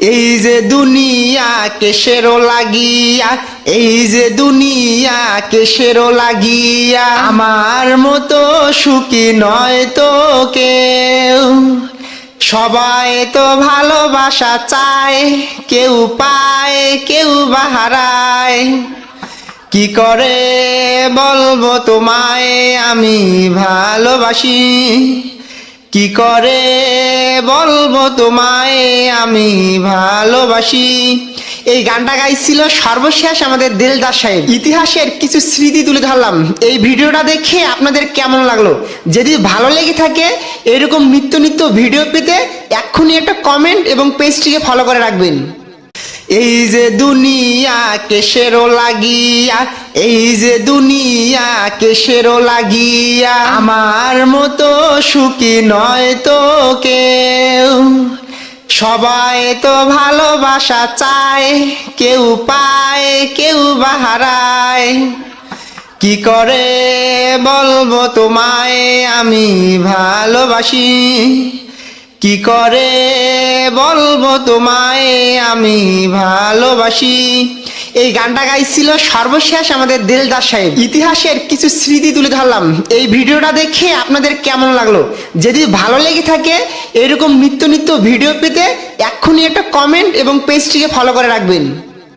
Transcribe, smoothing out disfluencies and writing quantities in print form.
এই যে দুনিয়া কেসেরও লাগিয়া, এই যে দুনিয়া কেসেরও লাগিয়া, আমার মতো সুখী নয় তো কেউ। সবাই তো ভালোবাসা চায়, কেউ পায় কেউ বা হারায়। কি করে বলবো তোমায় আমি ভালোবাসি, কি করে বলবো তোমায় আমি ভালোবাসি। এই গানটা গাইছিল সর্বশেষ আমাদের দিলদার সাহেব। ইতিহাসের কিছু স্মৃতি তুলে ধরলাম। এই ভিডিওটা দেখে আপনাদের কেমন লাগলো? যদি ভালো লেগে থাকে এরকম নিত্য নিত্য ভিডিও পেতে এক্ষুনি একটা কমেন্ট এবং পেজটিকে ফলো করে রাখবেন। এই যে দুনিয়া কেসেরও লাগিয়া, এই যে দুনিয়া কেসেরও লাগিয়া, আমার মতো সুখী নয় তো কেউ। সবাই তো ভালোবাসা চায়, কেউ পায় কেউ বা হারায়। কি করে বলবো তোমায় আমি ভালোবাসি, কি করে বলবো তোমায় আমি ভালোবাসি। এই গানটা গাইছিল সর্বশেষ আমাদের দিলদার সাহেব। ইতিহাসের কিছু স্মৃতি তুলে ধরলাম। এই ভিডিওটা দেখে আপনাদের কেমন লাগলো? যদি ভালো লেগে থাকে এরকম নিত্য নিত্য ভিডিও পেতে এক্ষুনি একটা কমেন্ট এবং পেজটিকে ফলো করে রাখবেন।